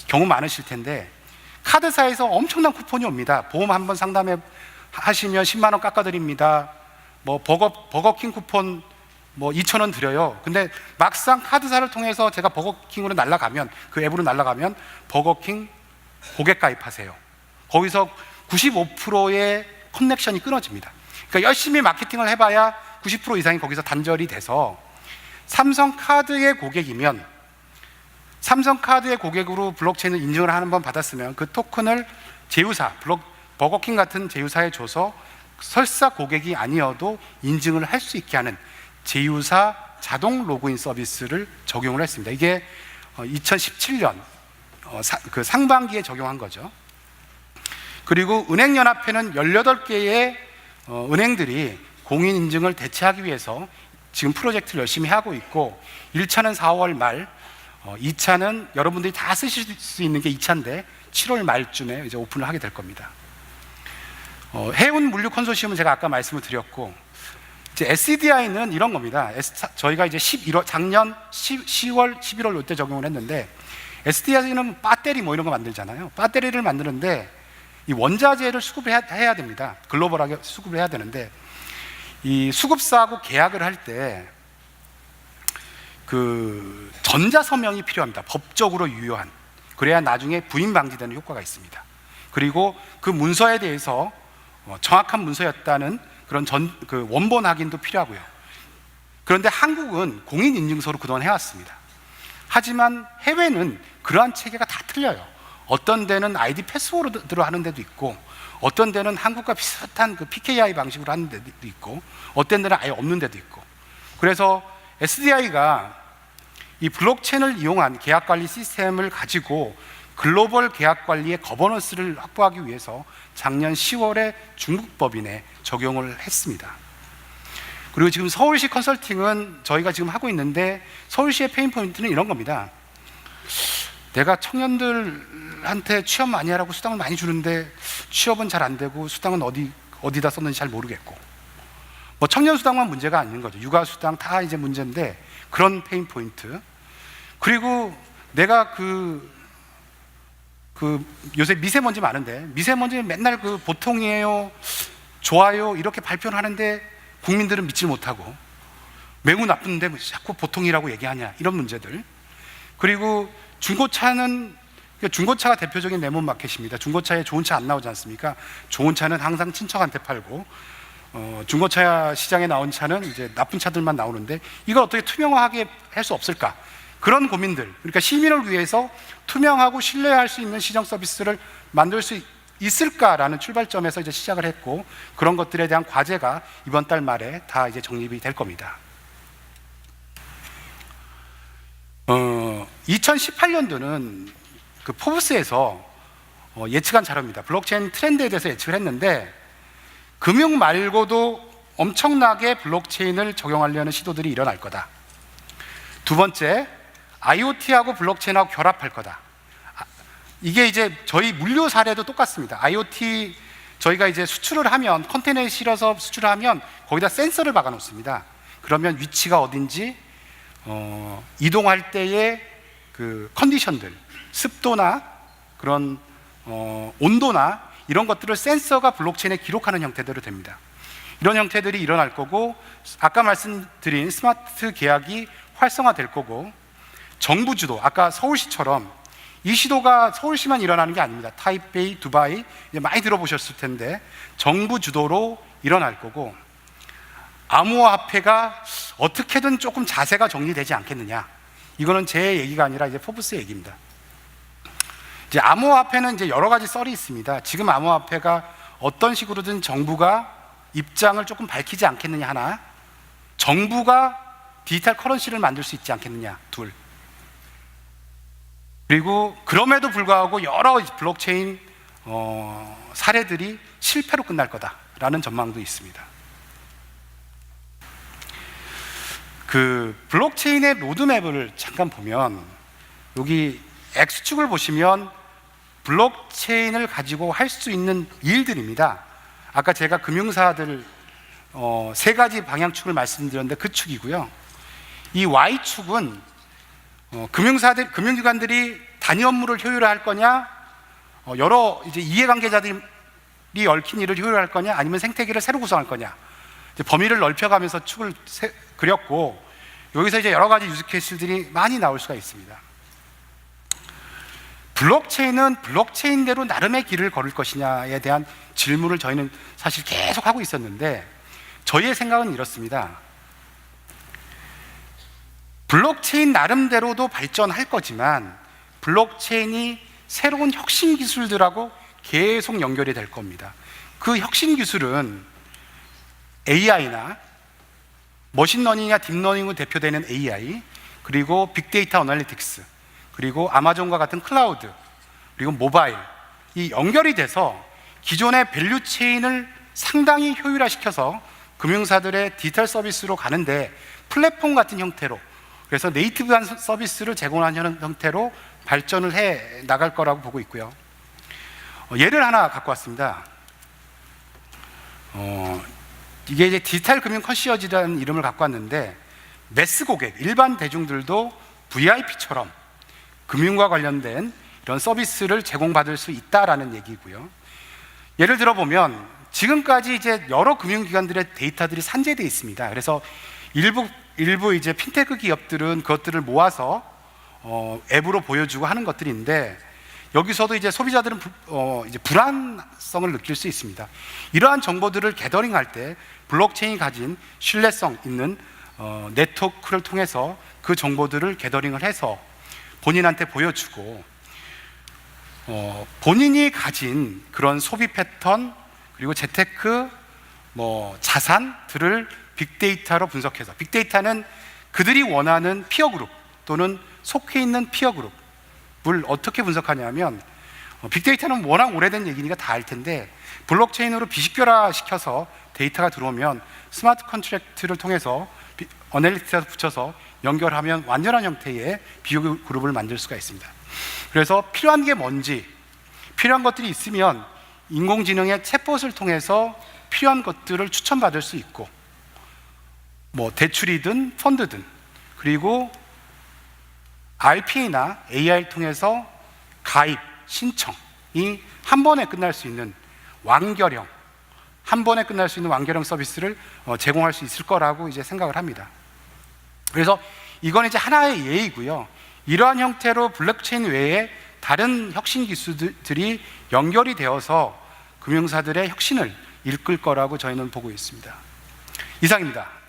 경우 많으실 텐데, 카드사에서 엄청난 쿠폰이 옵니다. 보험 한번 상담해 하시면 10만 원 깎아드립니다. 뭐 버거킹 쿠폰 뭐 2,000원 드려요. 근데 막상 카드사를 통해서 제가 버거킹으로 날아가면, 그 앱으로 날아가면 버거킹 고객 가입하세요. 거기서 95%의 커넥션이 끊어집니다. 그러니까 열심히 마케팅을 해봐야 90% 이상이 거기서 단절이 돼서, 삼성카드의 고객이면 삼성카드의 고객으로 블록체인을 인증을 한 번 받았으면 그 토큰을 제휴사, 버거킹 같은 제휴사에 줘서 설사 고객이 아니어도 인증을 할 수 있게 하는 제휴사 자동 로그인 서비스를 적용을 했습니다. 이게 2017년 그 상반기에 적용한 거죠. 그리고 은행연합회는 18개의 은행들이 공인인증을 대체하기 위해서 지금 프로젝트를 열심히 하고 있고, 1차는 4월 말, 2차는 여러분들이 다 쓰실 수 있는 게 2차인데 7월 말쯤에 이제 오픈을 하게 될 겁니다. 해운 물류 컨소시엄은 제가 아까 말씀을 드렸고, 이제 SDI는 이런 겁니다. 저희가 이제 작년 10월, 11월 이때 적용을 했는데, SDI는 배터리 뭐 이런 거 만들잖아요. 배터리를 만드는데 이 원자재를 수급을 해야 됩니다. 글로벌하게 수급을 해야 되는데, 이 수급사하고 계약을 할 때 그 전자서명이 필요합니다. 법적으로 유효한. 그래야 나중에 부인 방지되는 효과가 있습니다. 그리고 그 문서에 대해서 정확한 문서였다는 그런 그 원본 확인도 필요하고요. 그런데 한국은 공인인증서로 그동안 해왔습니다. 하지만 해외는 그러한 체계가 다 틀려요. 어떤 데는 아이디 패스워드로 하는 데도 있고, 어떤 데는 한국과 비슷한 그 PKI 방식으로 하는 데도 있고, 어떤 데는 아예 없는 데도 있고. 그래서 SDI가 이 블록체인을 이용한 계약관리 시스템을 가지고 글로벌 계약관리의 거버넌스를 확보하기 위해서 작년 10월에 중국 법인에 적용을 했습니다. 그리고 지금 서울시 컨설팅은 저희가 지금 하고 있는데, 서울시의 페인 포인트는 이런 겁니다. 내가 청년들한테 취업 많이 하라고 수당을 많이 주는데 취업은 잘 안 되고 수당은 어디다 썼는지 잘 모르겠고, 뭐 청년 수당만 문제가 아닌 거죠. 육아 수당 다 이제 문제인데, 그런 페인 포인트. 그리고 내가 요새 미세먼지 많은데, 미세먼지는 맨날 보통이에요, 좋아요 이렇게 발표를 하는데 국민들은 믿지 못하고, 매우 나쁜데 자꾸 보통이라고 얘기하냐, 이런 문제들. 그리고 중고차는 그러니까 중고차가 대표적인 레몬 마켓입니다. 중고차에 좋은 차 안 나오지 않습니까? 좋은 차는 항상 친척한테 팔고, 중고차 시장에 나온 차는 이제 나쁜 차들만 나오는데 이걸 어떻게 투명하게 할 수 없을까? 그런 고민들, 그러니까 시민을 위해서 투명하고 신뢰할 수 있는 시정 서비스를 만들 수 있을까라는 출발점에서 이제 시작을 했고, 그런 것들에 대한 과제가 이번 달 말에 다 이제 정립이 될 겁니다. 2018년도는 그 포브스에서 예측한 자료입니다. 블록체인 트렌드에 대해서 예측을 했는데, 금융 말고도 엄청나게 블록체인을 적용하려는 시도들이 일어날 거다. 두 번째, IoT하고 블록체인하고 결합할 거다. 이게 이제 저희 물류 사례도 똑같습니다. IoT 저희가 이제 수출을 하면, 컨테이너에 실어서 수출을 하면 거기다 센서를 박아 놓습니다. 그러면 위치가 어딘지, 이동할 때의 그 컨디션들, 습도나 그런 온도나 이런 것들을 센서가 블록체인에 기록하는 형태대로 됩니다. 이런 형태들이 일어날 거고, 아까 말씀드린 스마트 계약이 활성화될 거고, 정부 주도, 아까 서울시처럼 이 시도가 서울시만 일어나는 게 아닙니다. 타이베이, 두바이 이제 많이 들어보셨을 텐데 정부 주도로 일어날 거고, 암호화폐가 어떻게든 조금 자세가 정리되지 않겠느냐. 이거는 제 얘기가 아니라 이제 포브스 얘기입니다. 이제 암호화폐는 이제 여러 가지 썰이 있습니다. 지금 암호화폐가 어떤 식으로든 정부가 입장을 조금 밝히지 않겠느냐 하나, 정부가 디지털 커런시를 만들 수 있지 않겠느냐 둘, 그리고 그럼에도 불구하고 여러 블록체인 사례들이 실패로 끝날 거다라는 전망도 있습니다. 그 블록체인의 로드맵을 잠깐 보면, 여기 X축을 보시면 블록체인을 가지고 할 수 있는 일들입니다. 아까 제가 금융사들 세 가지 방향축을 말씀드렸는데 그 축이고요. 이 Y축은 금융기관들이 단위 업무를 효율화할 거냐, 여러 이제 이해관계자들이 얽힌 일을 효율화할 거냐, 아니면 생태계를 새로 구성할 거냐, 이제 범위를 넓혀가면서 축을 그렸고, 여기서 이제 여러 가지 유즈케이스들이 많이 나올 수가 있습니다. 블록체인은 블록체인대로 나름의 길을 걸을 것이냐에 대한 질문을 저희는 사실 계속 하고 있었는데, 저희의 생각은 이렇습니다. 블록체인 나름대로도 발전할 거지만 블록체인이 새로운 혁신 기술들하고 계속 연결이 될 겁니다. 그 혁신 기술은 AI나 머신러닝이나 딥러닝으로 대표되는 AI, 그리고 빅데이터 어널리틱스, 그리고 아마존과 같은 클라우드, 그리고 모바일, 이 연결이 돼서 기존의 밸류체인을 상당히 효율화시켜서 금융사들의 디지털 서비스로 가는데 플랫폼 같은 형태로, 그래서 네이티브한 서비스를 제공하는 형태로 발전을 해 나갈 거라고 보고 있고요. 예를 하나 갖고 왔습니다. 이게 이제 디지털 금융 컨시어지라는 이름을 갖고 왔는데, 매스 고객, 일반 대중들도 VIP처럼 금융과 관련된 이런 서비스를 제공받을 수 있다라는 얘기고요. 예를 들어 보면 지금까지 이제 여러 금융기관들의 데이터들이 산재되어 있습니다. 그래서 일부 이제 핀테크 기업들은 그것들을 모아서 앱으로 보여주고 하는 것들인데, 여기서도 이제 소비자들은 이제 불안성을 느낄 수 있습니다. 이러한 정보들을 게더링할 때 블록체인이 가진 신뢰성 있는 네트워크를 통해서 그 정보들을 게더링을 해서 본인한테 보여주고, 본인이 가진 그런 소비 패턴, 그리고 재테크, 자산들을 빅데이터로 분석해서, 빅데이터는 그들이 원하는 피어그룹 또는 속해 있는 피어그룹을 어떻게 분석하냐면, 빅데이터는 워낙 오래된 얘기니까 다 알 텐데, 블록체인으로 비식별화시켜서 데이터가 들어오면 스마트 컨트랙트를 통해서 어널리틱스에 붙여서 연결하면 완전한 형태의 비그룹을 만들 수가 있습니다. 그래서 필요한 게 뭔지, 필요한 것들이 있으면 인공지능의 챗봇을 통해서 필요한 것들을 추천받을 수 있고, 대출이든 펀드든, 그리고 RPA나 AI를 통해서 가입, 신청이 한 번에 끝날 수 있는 완결형, 한 번에 끝날 수 있는 완결형 서비스를 제공할 수 있을 거라고 이제 생각을 합니다. 그래서 이건 이제 하나의 예이고요. 이러한 형태로 블록체인 외에 다른 혁신 기술들이 연결이 되어서 금융사들의 혁신을 이끌 거라고 저희는 보고 있습니다. 이상입니다.